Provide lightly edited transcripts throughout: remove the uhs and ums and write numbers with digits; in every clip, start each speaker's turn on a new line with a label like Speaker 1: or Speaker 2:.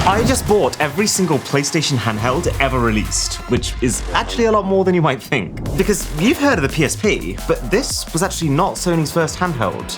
Speaker 1: I just bought every single PlayStation handheld ever released, which is actually a lot more than you might think. Because you've heard of the PSP, but this was actually not Sony's first handheld.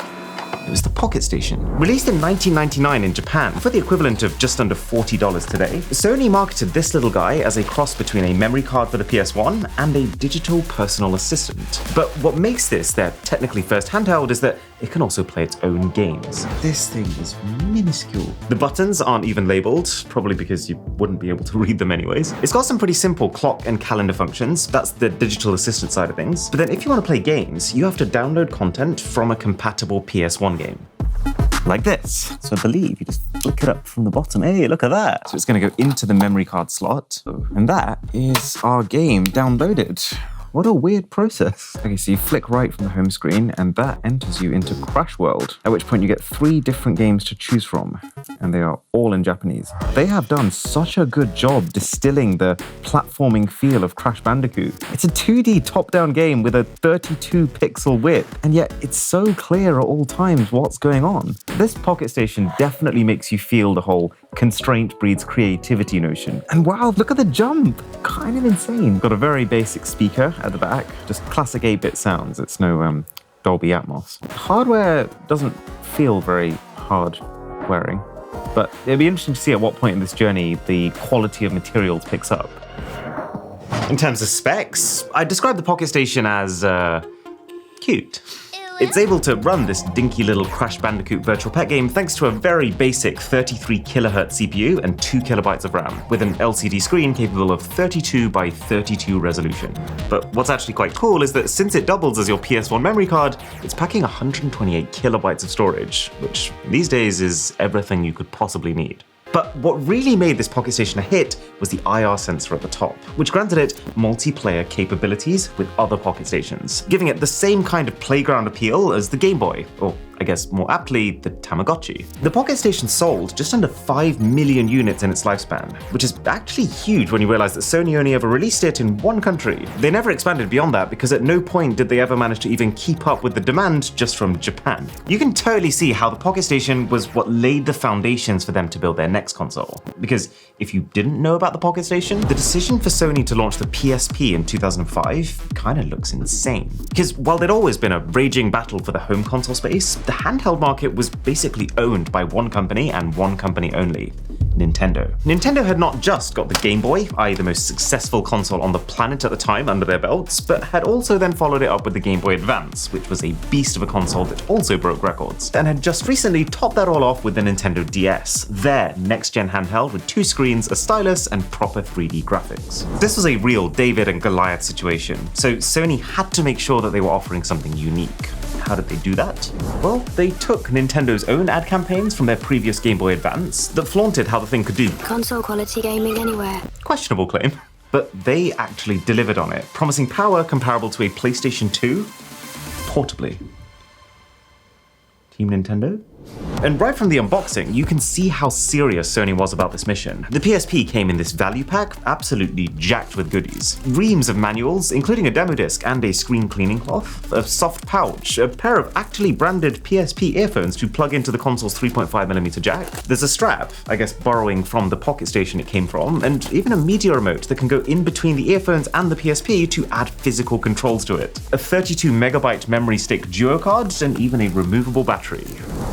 Speaker 1: It was the Pocket Station. Released in 1999 in Japan for the equivalent of just under $40 today, Sony marketed this little guy as a cross between a memory card for the PS1 and a digital personal assistant. But what makes this their technically first handheld is that it can also play its own games. This thing is minuscule. The buttons aren't even labeled, probably because you wouldn't be able to read them anyways. It's got some pretty simple clock and calendar functions. That's the digital assistant side of things. But then if you want to play games, you have to download content from a compatible PS1 game. Like this. So I believe you just flick it up from the bottom. Hey, look at that. So it's going to go into the memory card slot. And that is our game downloaded. What a weird process. Okay, so you flick right from the home screen and that enters you into Crash World, at which point you get 3 different games to choose from, and they are all in Japanese. They have done such a good job distilling the platforming feel of Crash Bandicoot. It's a 2D top-down game with a 32 pixel width, and yet it's so clear at all times what's going on. This Pocket Station definitely makes you feel the whole constraint breeds creativity notion. And wow, look at the jump! Kind of insane. Got a very basic speaker at the back, just classic 8-bit sounds. It's no Dolby Atmos. The hardware doesn't feel very hard wearing, but it'd be interesting to see at what point in this journey the quality of materials picks up. In terms of specs, I'd describe the Pocket Station as cute. It's able to run this dinky little Crash Bandicoot virtual pet game thanks to a very basic 33 kHz CPU and 2 KB of RAM, with an LCD screen capable of 32 by 32 resolution. But what's actually quite cool is that since it doubles as your PS1 memory card, it's packing 128 KB of storage, which these days is everything you could possibly need. But what really made this Pocket Station a hit was the IR sensor at the top, which granted it multiplayer capabilities with other Pocket Stations, giving it the same kind of playground appeal as the Game Boy, or I guess more aptly, the Tamagotchi. The Pocket Station sold just under 5 million units in its lifespan, which is actually huge when you realize that Sony only ever released it in one country. They never expanded beyond that because at no point did they ever manage to even keep up with the demand just from Japan. You can totally see how the Pocket Station was what laid the foundations for them to build their next console. Because if you didn't know about the Pocket Station, the decision for Sony to launch the PSP in 2005 kind of looks insane. Because while there'd always been a raging battle for the home console space, the handheld market was basically owned by one company and one company only, Nintendo. Nintendo had not just got the Game Boy, i.e. the most successful console on the planet at the time, under their belts, but had also then followed it up with the Game Boy Advance, which was a beast of a console that also broke records, and had just recently topped that all off with the Nintendo DS, their next-gen handheld with 2 screens, a stylus, and proper 3D graphics. This was a real David and Goliath situation, so Sony had to make sure that they were offering something unique. How did they do that? Well, they took Nintendo's own ad campaigns from their previous Game Boy Advance that flaunted how the thing could do
Speaker 2: console quality gaming anywhere.
Speaker 1: Questionable claim, but they actually delivered on it, promising power comparable to a PlayStation 2 portably. Team Nintendo? And right from the unboxing, you can see how serious Sony was about this mission. The PSP came in this value pack, absolutely jacked with goodies. Reams of manuals, including a demo disc and a screen cleaning cloth, a soft pouch, a pair of actually branded PSP earphones to plug into the console's 3.5mm jack. There's a strap, I guess borrowing from the Pocket Station it came from, and even a media remote that can go in between the earphones and the PSP to add physical controls to it. A 32MB memory stick duo card, and even a removable battery.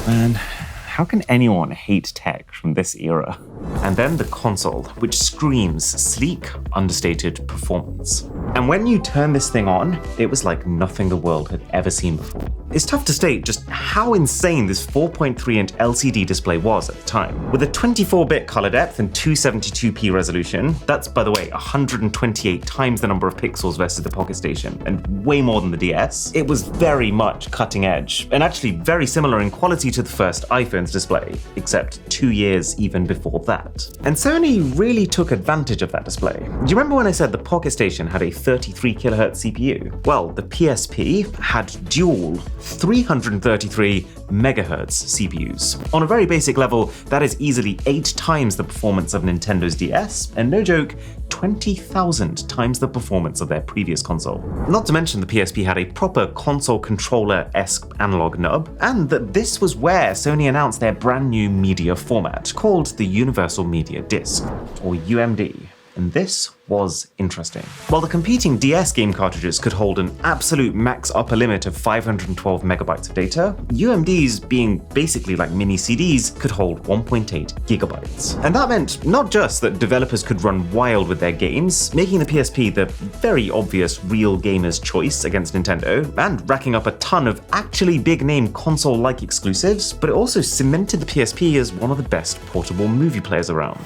Speaker 1: Man, how can anyone hate tech from this era? And then the console, which screams sleek, understated performance. And when you turn this thing on, it was like nothing the world had ever seen before. It's tough to state just how insane this 4.3-inch LCD display was at the time. With a 24-bit color depth and 272p resolution, that's, by the way, 128 times the number of pixels versus the Pocket Station, and way more than the DS. It was very much cutting edge, and actually very similar in quality to the first iPhone's display, except 2 years even before that. And Sony really took advantage of that display. Do you remember when I said the Pocket Station had a 33 kHz CPU? Well, the PSP had dual 333 megahertz CPUs. On a very basic level, that is easily 8 times the performance of Nintendo's DS, and no joke, 20,000 times the performance of their previous console. Not to mention the PSP had a proper console controller-esque analog nub, and that this was where Sony announced their brand new media format, called the Universal Media Disc, or UMD. And this was interesting. While the competing DS game cartridges could hold an absolute max upper limit of 512 megabytes of data, UMDs, being basically like mini CDs, could hold 1.8 gigabytes. And that meant not just that developers could run wild with their games, making the PSP the very obvious real gamer's choice against Nintendo, and racking up a ton of actually big-name console-like exclusives, but it also cemented the PSP as one of the best portable movie players around.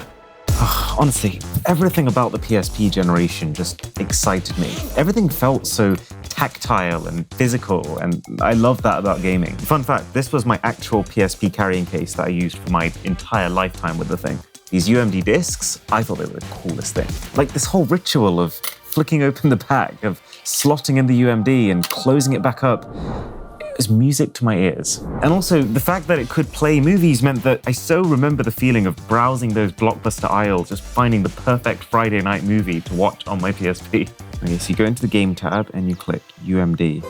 Speaker 1: Honestly, everything about the PSP generation just excited me. Everything felt so tactile and physical, and I love that about gaming. Fun fact, this was my actual PSP carrying case that I used for my entire lifetime with the thing. These UMD discs, I thought they were the coolest thing. Like this whole ritual of flicking open the pack, of slotting in the UMD and closing it back up, was music to my ears. And also, the fact that it could play movies meant that I so remember the feeling of browsing those Blockbuster aisles, just finding the perfect Friday night movie to watch on my PSP. Okay, so you go into the game tab and you click UMD.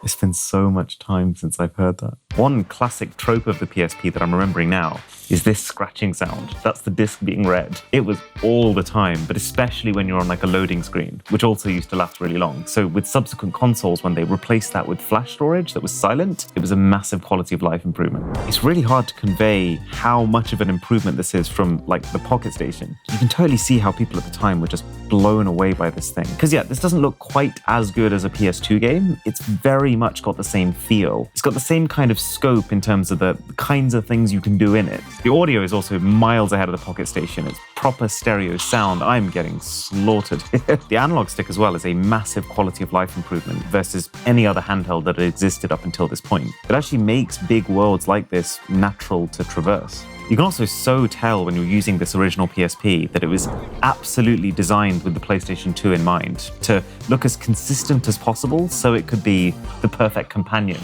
Speaker 1: It's been so much time since I've heard that. One classic trope of the PSP that I'm remembering now is this scratching sound. That's the disc being read. It was all the time, but especially when you're on like a loading screen, which also used to last really long. So with subsequent consoles, when they replaced that with flash storage that was silent, it was a massive quality of life improvement. It's really hard to convey how much of an improvement this is from like the Pocket Station. You can totally see how people at the time were just blown away by this thing. Because yeah, this doesn't look quite as good as a PS2 game. It's very much got the same feel. It's got the same kind of scope in terms of the kinds of things you can do in it. The audio is also miles ahead of the Pocket Station. It's proper stereo sound. I'm getting slaughtered. The analog stick as well is a massive quality of life improvement versus any other handheld that had existed up until this point. It actually makes big worlds like this natural to traverse. You can also so tell when you're using this original PSP that it was absolutely designed with the PlayStation 2 in mind, to look as consistent as possible so it could be the perfect companion.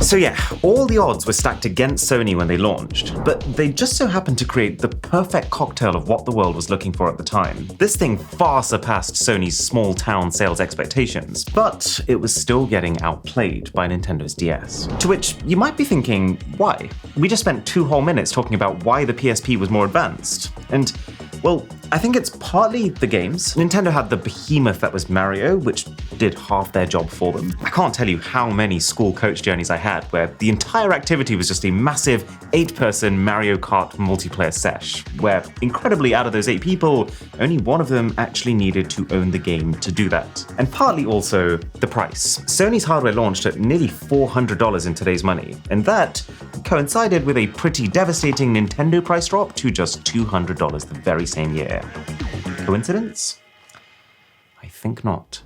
Speaker 1: So yeah, all the odds were stacked against Sony when they launched, but they just so happened to create the perfect cocktail of what the world was looking for at the time. This thing far surpassed Sony's small town sales expectations, but it was still getting outplayed by Nintendo's DS. To which you might be thinking, why? We just spent 2 whole minutes talking about why the PSP was more advanced. And well, I think it's partly the games. Nintendo had the behemoth that was Mario, which did half their job for them. I can't tell you how many school coach journeys I had where the entire activity was just a massive 8-person Mario Kart multiplayer sesh, where incredibly out of those 8 people, only one of them actually needed to own the game to do that. And partly also the price. Sony's hardware launched at nearly $400 in today's money, and that coincided with a pretty devastating Nintendo price drop to just $200 the very same year. Coincidence? I think not.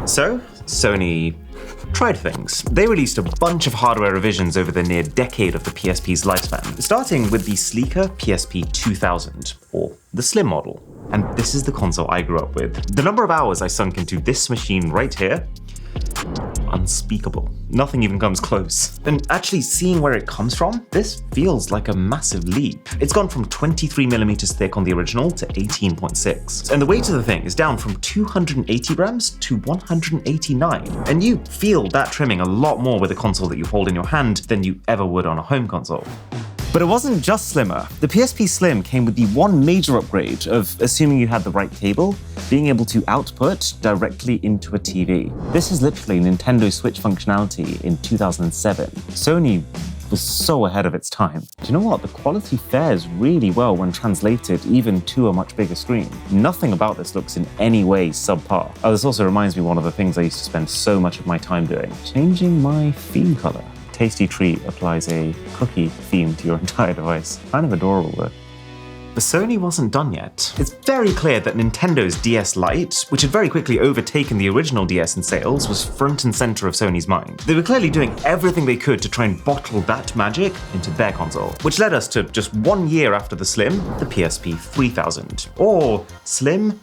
Speaker 1: So, Sony tried things. They released a bunch of hardware revisions over the near decade of the PSP's lifespan, starting with the sleeker PSP 2000, or the Slim model. And this is the console I grew up with. The number of hours I sunk into this machine right here, unspeakable. Nothing even comes close. And actually seeing where it comes from, this feels like a massive leap. It's gone from 23mm thick on the original to 18.6. And the weight of the thing is down from 280 grams to 189. And you feel that trimming a lot more with a console that you hold in your hand than you ever would on a home console. But it wasn't just slimmer. The PSP Slim came with the one major upgrade of, assuming you had the right cable, being able to output directly into a TV. This is literally Nintendo Switch functionality in 2007. Sony was so ahead of its time. Do you know what? The quality fares really well when translated even to a much bigger screen. Nothing about this looks in any way subpar. Oh, this also reminds me of one of the things I used to spend so much of my time doing, changing my theme color. Tasty Treat applies a cookie theme to your entire device. Kind of adorable though. But Sony wasn't done yet. It's very clear that Nintendo's DS Lite, which had very quickly overtaken the original DS in sales, was front and center of Sony's mind. They were clearly doing everything they could to try and bottle that magic into their console, which led us to just 1 year after the Slim, the PSP 3000, or Slim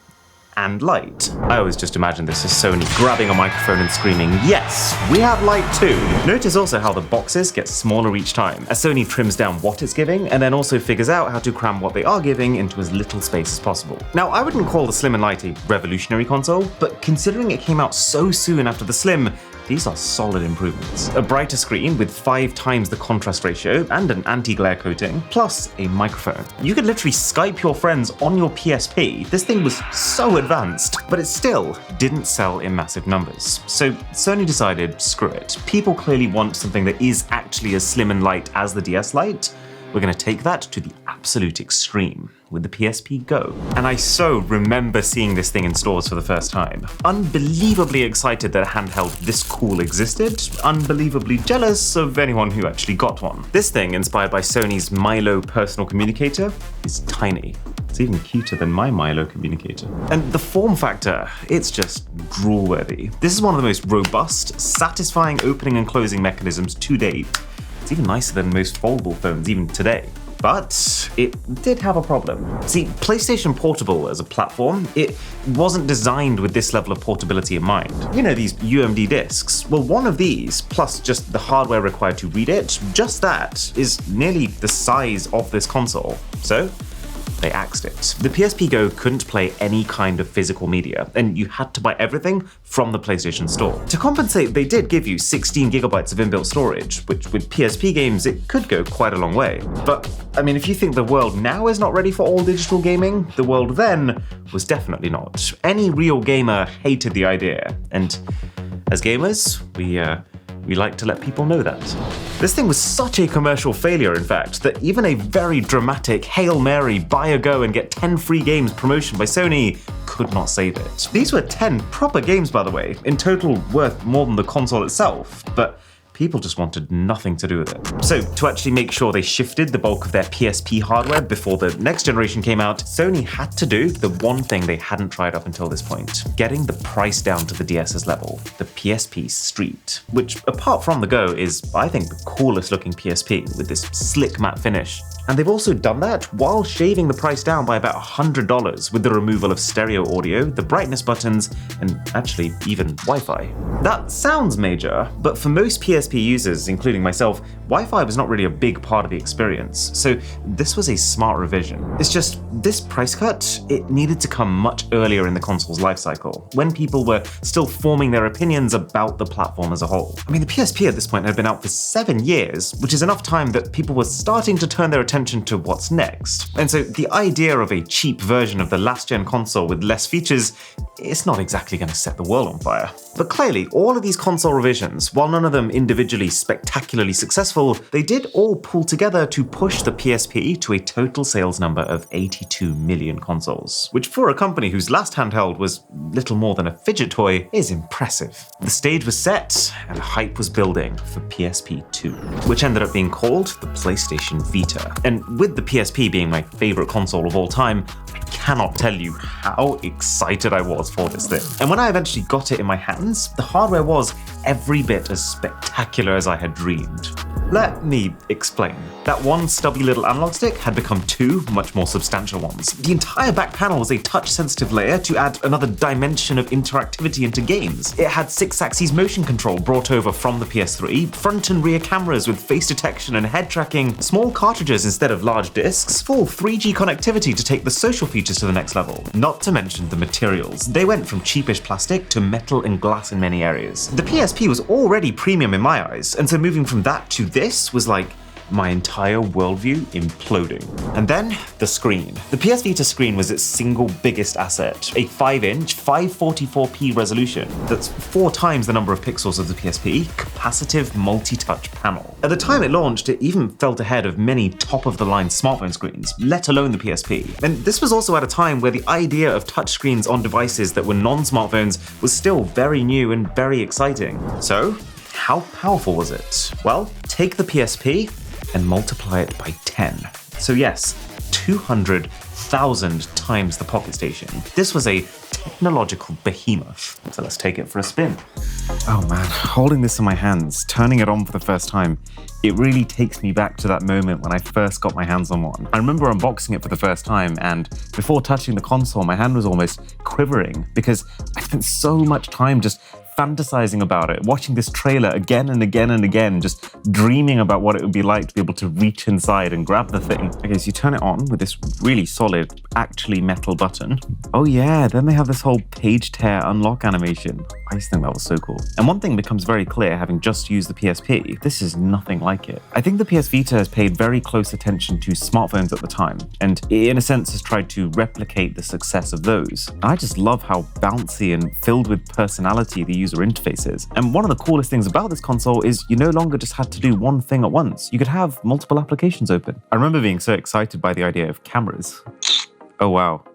Speaker 1: and light. I always just imagine this as Sony grabbing a microphone and screaming, "Yes, we have light too!" Notice also how the boxes get smaller each time, as Sony trims down what it's giving, and then also figures out how to cram what they are giving into as little space as possible. Now, I wouldn't call the Slim and Light a revolutionary console, but considering it came out so soon after the Slim, these are solid improvements. A brighter screen with 5 times the contrast ratio and an anti-glare coating, plus a microphone. You could literally Skype your friends on your PSP. This thing was so advanced, but it still didn't sell in massive numbers. So Sony decided, screw it. People clearly want something that is actually as slim and light as the DS Lite. We're going to take that to the absolute extreme with the PSP Go. And I so remember seeing this thing in stores for the first time. Unbelievably excited that a handheld this cool existed, unbelievably jealous of anyone who actually got one. This thing, inspired by Sony's Milo personal communicator, is tiny. It's even cuter than my Milo communicator. And the form factor, it's just drool-worthy. This is one of the most robust, satisfying opening and closing mechanisms to date. It's even nicer than most foldable phones, even today. But it did have a problem. See, PlayStation Portable as a platform, it wasn't designed with this level of portability in mind. You know, these UMD discs? Well, one of these, plus just the hardware required to read it, just that, is nearly the size of this console. So, they axed it. The PSP Go couldn't play any kind of physical media, and you had to buy everything from the PlayStation Store. To compensate, they did give you 16 gigabytes of inbuilt storage, which with PSP games, it could go quite a long way. But, I mean, if you think the world now is not ready for all digital gaming, the world then was definitely not. Any real gamer hated the idea, and as gamers, we like to let people know that. This thing was such a commercial failure, in fact, that even a very dramatic Hail Mary buy a Go and get 10 free games promotion by Sony could not save it. These were 10 proper games, by the way, in total worth more than the console itself, but people just wanted nothing to do with it. So to actually make sure they shifted the bulk of their PSP hardware before the next generation came out, Sony had to do the one thing they hadn't tried up until this point, getting the price down to the DS's level, the PSP Street, which apart from the Go is, I think, the coolest looking PSP with this slick matte finish. And they've also done that while shaving the price down by about $100 with the removal of stereo audio, the brightness buttons, and actually even Wi-Fi. That sounds major, but for most PSP users, including myself, Wi-Fi was not really a big part of the experience, so this was a smart revision. It's just, this price cut, it needed to come much earlier in the console's lifecycle, when people were still forming their opinions about the platform as a whole. I mean, the PSP at this point had been out for 7 years, which is enough time that people were starting to turn their attention to what's next. And so the idea of a cheap version of the last-gen console with less features, it's not exactly going to set the world on fire. But clearly, all of these console revisions, while none of them individually spectacularly successful, they did all pull together to push the PSP to a total sales number of 82 million consoles, which for a company whose last handheld was little more than a fidget toy is impressive. The stage was set, and hype was building for PSP 2, which ended up being called the PlayStation Vita. And with the PSP being my favorite console of all time, I cannot tell you how excited I was for this thing. And when I eventually got it in my hands, the hardware was every bit as spectacular as I had dreamed. Let me explain. That one stubby little analog stick had become 2 much more substantial ones. The entire back panel was a touch-sensitive layer to add another dimension of interactivity into games. It had 6-axis motion control brought over from the PS3, front and rear cameras with face detection and head tracking, small cartridges instead of large discs, full 3G connectivity to take the social features to the next level. Not to mention the materials. They went from cheapish plastic to metal and glass in many areas. The PSP was already premium in my eyes, and so moving from that to this was like my entire worldview imploding. And then the screen. The PS Vita screen was its single biggest asset, a 5-inch 544p resolution that's 4 times the number of pixels of the PSP, capacitive multi-touch panel. At the time it launched, it even felt ahead of many top-of-the-line smartphone screens, let alone the PSP. And this was also at a time where the idea of touchscreens on devices that were non-smartphones was still very new and very exciting. So, how powerful was it? Well, take the PSP and multiply it by 10. So yes, 200,000 times the Pocket Station. This was a technological behemoth. So let's take it for a spin. Oh man, holding this in my hands, turning it on for the first time, it really takes me back to that moment when I first got my hands on one. I remember unboxing it for the first time, and before touching the console, my hand was almost quivering because I spent so much time just fantasizing about it, watching this trailer again and again and again, just dreaming about what it would be like to be able to reach inside and grab the thing. Okay, so you turn it on with this really solid, actually metal button. Oh yeah, then they have this whole page tear unlock animation. I just think that was so cool. And one thing becomes very clear having just used the PSP, this is nothing like it. I think the PS Vita has paid very close attention to smartphones at the time, and in a sense has tried to replicate the success of those. And I just love how bouncy and filled with personality the user interface is. And one of the coolest things about this console is you no longer just had to do one thing at once. You could have multiple applications open. I remember being so excited by the idea of cameras. Oh wow.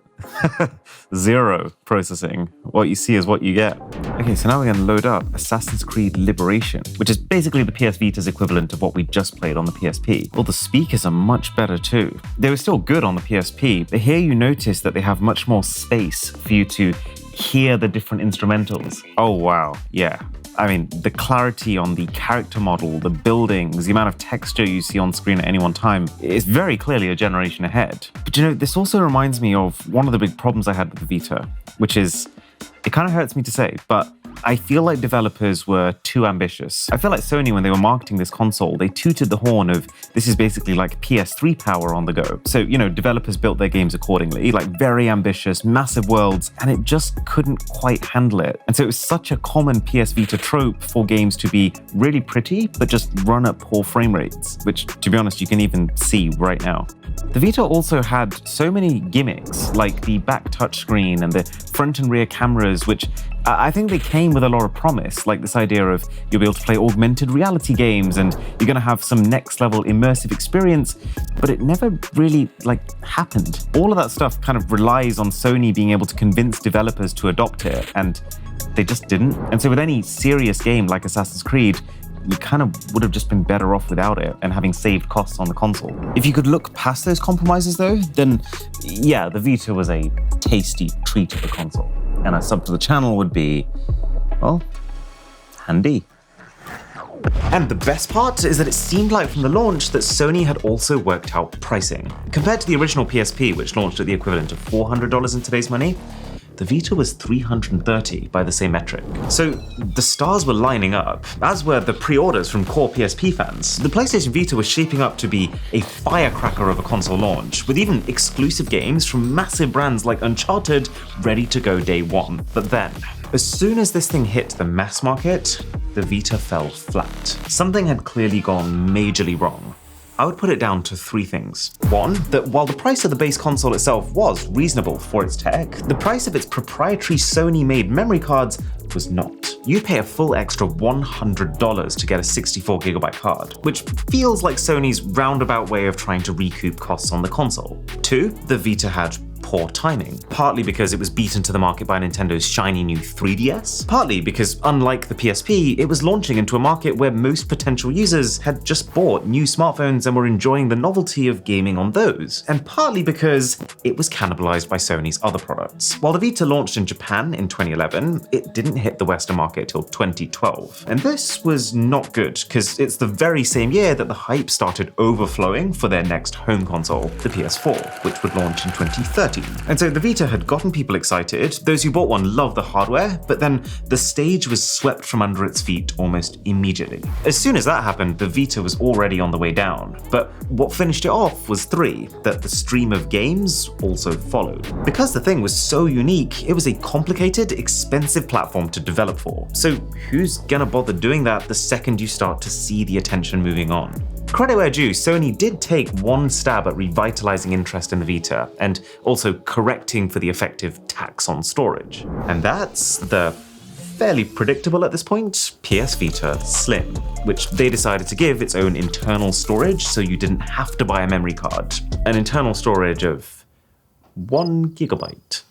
Speaker 1: Zero processing. What you see is what you get. Okay, so now we're going to load up Assassin's Creed Liberation, which is basically the PS Vita's equivalent of what we just played on the PSP. Well, the speakers are much better too. They were still good on the PSP, but here you notice that they have much more space for you to hear the different instrumentals. Oh wow, yeah. I mean, the clarity on the character model, the buildings, the amount of texture you see on screen at any one time is very clearly a generation ahead. But you know, this also reminds me of one of the big problems I had with the Vita, which is, it kind of hurts me to say, but I feel like developers were too ambitious. I feel like Sony, when they were marketing this console, they tooted the horn of this is basically like PS3 power on the go. So, you know, developers built their games accordingly, like very ambitious, massive worlds, and it just couldn't quite handle it. And so it was such a common PS Vita trope for games to be really pretty, but just run at poor frame rates, which, to be honest, you can even see right now. The Vita also had so many gimmicks, like the back touchscreen and the front and rear cameras, which I think they came with a lot of promise, like this idea of you'll be able to play augmented reality games and you're going to have some next level immersive experience, but it never really happened. All of that stuff kind of relies on Sony being able to convince developers to adopt it, and they just didn't. And so with any serious game like Assassin's Creed, you kind of would have just been better off without it and having saved costs on the console. If you could look past those compromises though, then yeah, the Vita was a tasty treat of a console. And a sub to the channel would be, well, handy. And the best part is that it seemed like from the launch that Sony had also worked out pricing. Compared to the original PSP, which launched at the equivalent of $400 in today's money, the Vita was $330 by the same metric. So the stars were lining up, as were the pre-orders from core PSP fans. The PlayStation Vita was shaping up to be a firecracker of a console launch, with even exclusive games from massive brands like Uncharted ready to go day one. But then, as soon as this thing hit the mass market, the Vita fell flat. Something had clearly gone majorly wrong. I would put it down to three things. One, that while the price of the base console itself was reasonable for its tech, the price of its proprietary Sony-made memory cards was not. You pay a full extra $100 to get a 64GB card, which feels like Sony's roundabout way of trying to recoup costs on the console. Two, the Vita had poor timing, partly because it was beaten to the market by Nintendo's shiny new 3DS, partly because, unlike the PSP, it was launching into a market where most potential users had just bought new smartphones and were enjoying the novelty of gaming on those, and partly because it was cannibalized by Sony's other products. While the Vita launched in Japan in 2011, it didn't hit the Western market till 2012. And this was not good, because it's the very same year that the hype started overflowing for their next home console, the PS4, which would launch in 2013. And so the Vita had gotten people excited, those who bought one loved the hardware, but then the stage was swept from under its feet almost immediately. As soon as that happened, the Vita was already on the way down. But what finished it off was that the stream of games also followed. Because the thing was so unique, it was a complicated, expensive platform to develop for. So who's gonna bother doing that the second you start to see the attention moving on? Credit where due, Sony did take one stab at revitalizing interest in the Vita, and also correcting for the effective tax on storage. And that's the fairly predictable at this point PS Vita Slim, which they decided to give its own internal storage so you didn't have to buy a memory card. An internal storage of 1 GB.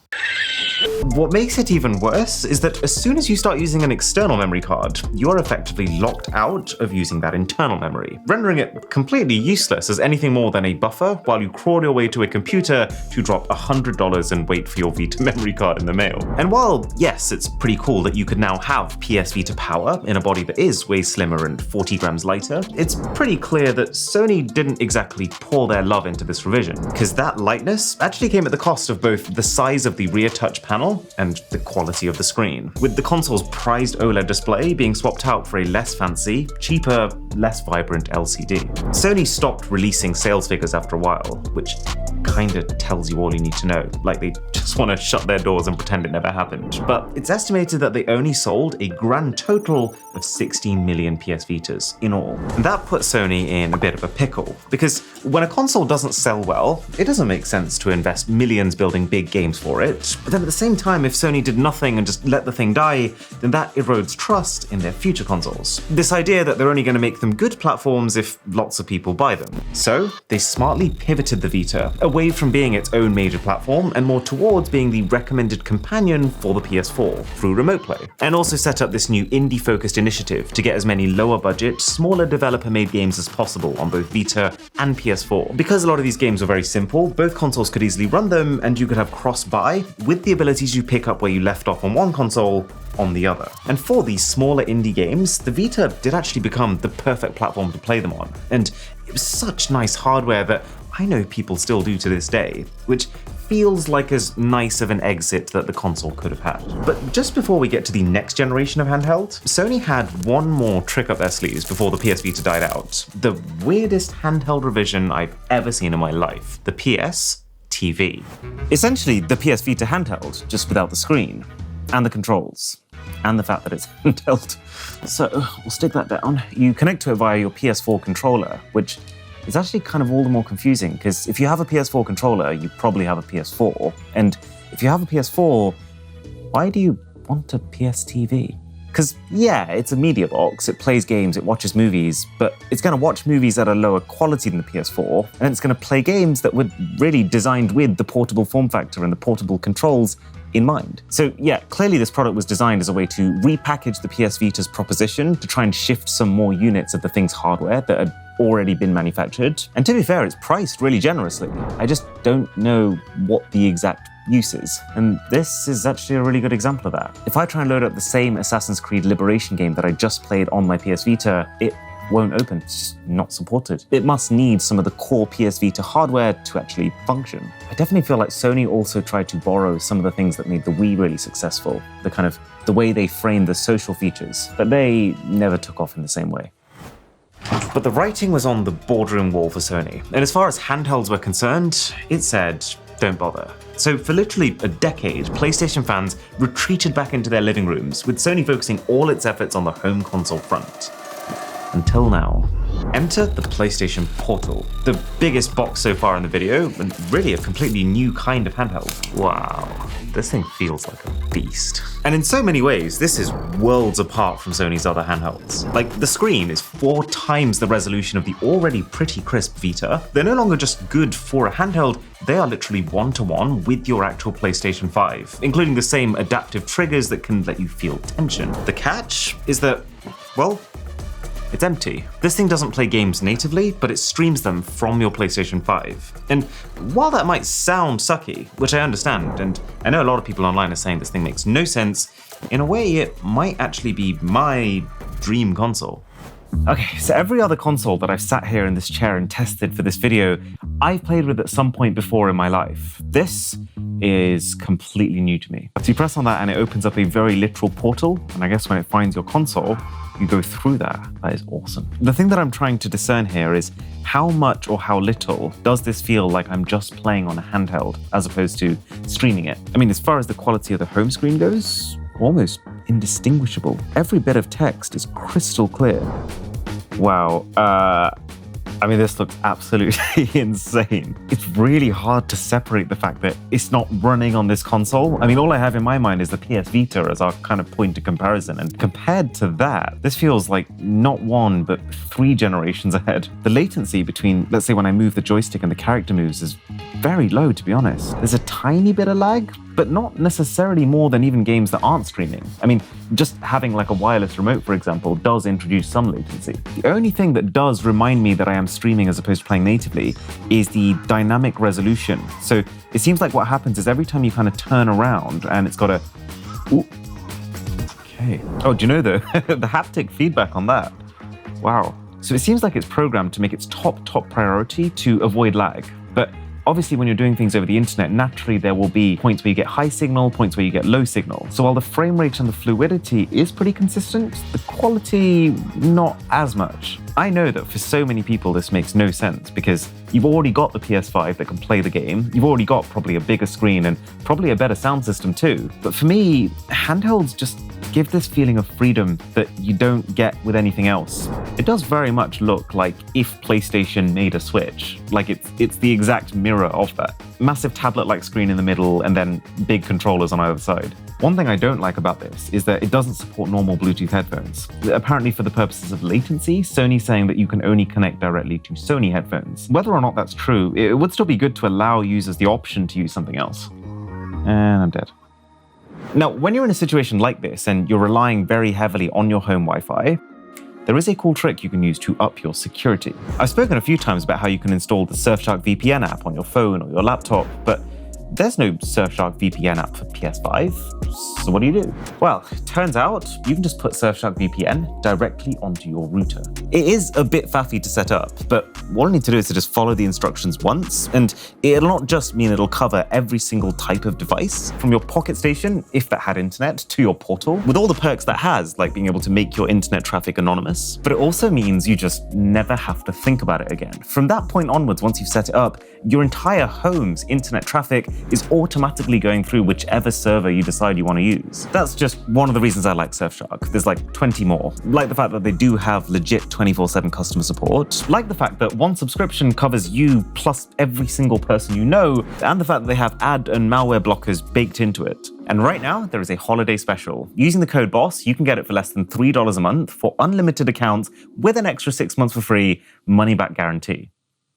Speaker 1: What makes it even worse is that as soon as you start using an external memory card, you're effectively locked out of using that internal memory, rendering it completely useless as anything more than a buffer while you crawl your way to a computer to drop $100 and wait for your Vita memory card in the mail. And while, yes, it's pretty cool that you could now have PS Vita power in a body that is way slimmer and 40 grams lighter, it's pretty clear that Sony didn't exactly pour their love into this revision, because that lightness actually came at the cost of both the size of the rear touch panel and the quality of the screen, with the console's prized OLED display being swapped out for a less fancy, cheaper, less vibrant LCD. Sony stopped releasing sales figures after a while, which kinda tells you all you need to know, like they just want to shut their doors and pretend it never happened. But it's estimated that they only sold a grand total of 16 million PS Vitas in all. And that puts Sony in a bit of a pickle, because when a console doesn't sell well, it doesn't make sense to invest millions building big games for it. But then at the same time, if Sony did nothing and just let the thing die, then that erodes trust in their future consoles. This idea that they're only going to make them good platforms if lots of people buy them. So they smartly pivoted the Vita away from being its own major platform and more towards being the recommended companion for the PS4 through Remote Play, and also set up this new indie-focused initiative to get as many lower-budget, smaller developer-made games as possible on both Vita and PS4. Because a lot of these games were very simple, both consoles could easily run them, and you could have cross-buy with the abilities you pick up where you left off on one console on the other. And for these smaller indie games, the Vita did actually become the perfect platform to play them on, and it was such nice hardware that I know people still do to this day, which feels like as nice of an exit that the console could have had. But just before we get to the next generation of handheld, Sony had one more trick up their sleeves before the PS Vita died out. The weirdest handheld revision I've ever seen in my life, the PS TV. Essentially, the PS Vita handheld, just without the screen, and the controls, and the fact that it's handheld. So, we'll stick that down. You connect to it via your PS4 controller, which is actually kind of all the more confusing, because if you have a PS4 controller, you probably have a PS4. And if you have a PS4, why do you want a PS TV? Because yeah, it's a media box, it plays games, it watches movies, but it's going to watch movies at a lower quality than the PS4, and it's going to play games that were really designed with the portable form factor and the portable controls in mind. So yeah, clearly this product was designed as a way to repackage the PS Vita's proposition to try and shift some more units of the thing's hardware that had already been manufactured. And to be fair, it's priced really generously. I just don't know what the exact use is. And this is actually a really good example of that. If I try and load up the same Assassin's Creed Liberation game that I just played on my PS Vita, it won't open, it's just not supported. It must need some of the core PS Vita hardware to actually function. I definitely feel like Sony also tried to borrow some of the things that made the Wii really successful, the way they framed the social features, but they never took off in the same way. But the writing was on the boardroom wall for Sony, and as far as handhelds were concerned, it said, don't bother. So for literally a decade, PlayStation fans retreated back into their living rooms, with Sony focusing all its efforts on the home console front. Until now. Enter the PlayStation Portal, the biggest box so far in the video, and really a completely new kind of handheld. Wow, this thing feels like a beast. And in so many ways, this is worlds apart from Sony's other handhelds. Like, the screen is 4 times the resolution of the already pretty crisp Vita. They're no longer just good for a handheld, they are literally one-to-one with your actual PlayStation 5, including the same adaptive triggers that can let you feel tension. The catch is that, well, it's empty. This thing doesn't play games natively, but it streams them from your PlayStation 5. And while that might sound sucky, which I understand, and I know a lot of people online are saying this thing makes no sense, in a way it might actually be my dream console. Okay, so every other console that I've sat here in this chair and tested for this video, I've played with at some point before in my life. This is completely new to me. So you press on that and it opens up a very literal portal, and I guess when it finds your console, you go through that. That is awesome. The thing that I'm trying to discern here is how much or how little does this feel like I'm just playing on a handheld as opposed to streaming it? I mean, as far as the quality of the home screen goes, almost indistinguishable. Every bit of text is crystal clear. Wow, I mean, this looks absolutely insane. It's really hard to separate the fact that it's not running on this console. I mean, all I have in my mind is the PS Vita as our kind of point of comparison. And compared to that, this feels like not one, but 3 generations ahead. The latency between, let's say, when I move the joystick and the character moves is very low, to be honest. There's a tiny bit of lag, but not necessarily more than even games that aren't streaming. I mean, just having like a wireless remote, for example, does introduce some latency. The only thing that does remind me that I am streaming as opposed to playing natively is the dynamic resolution. So it seems like what happens is every time you kind of turn around and it's got a... Ooh. Okay. Oh, do you know though, the haptic feedback on that? Wow. So it seems like it's programmed to make its top priority to avoid lag. But obviously, when you're doing things over the internet, naturally there will be points where you get high signal, points where you get low signal. So while the frame rate and the fluidity is pretty consistent, the quality not as much. I know that for so many people this makes no sense because you've already got the PS5 that can play the game, you've already got probably a bigger screen and probably a better sound system too. But for me, handhelds just give this feeling of freedom that you don't get with anything else. It does very much look like if PlayStation made a Switch. Like it's the exact mirror of that. Massive tablet-like screen in the middle and then big controllers on either side. One thing I don't like about this is that it doesn't support normal Bluetooth headphones. Apparently for the purposes of latency, Sony's saying that you can only connect directly to Sony headphones. Whether or not that's true, it would still be good to allow users the option to use something else. And I'm dead. Now, when you're in a situation like this and you're relying very heavily on your home Wi-Fi, there is a cool trick you can use to up your security. I've spoken a few times about how you can install the Surfshark VPN app on your phone or your laptop, but there's no Surfshark VPN app for PS5, so what do? Well, turns out you can just put Surfshark VPN directly onto your router. It is a bit faffy to set up, but all you need to do is to just follow the instructions once, and it'll not just mean it'll cover every single type of device, from your pocket station, if that had internet, to your portal, with all the perks that has, like being able to make your internet traffic anonymous. But it also means you just never have to think about it again. From that point onwards, once you've set it up, your entire home's internet traffic is automatically going through whichever server you decide you want to use. That's just one of the reasons I like Surfshark. There's like 20 more. Like the fact that they do have legit 24/7 customer support. Like the fact that one subscription covers you plus every single person you know. And the fact that they have ad and malware blockers baked into it. And right now, there is a holiday special. Using the code BOSS, you can get it for less than $3 a month for unlimited accounts with an extra 6 months for free, money-back guarantee.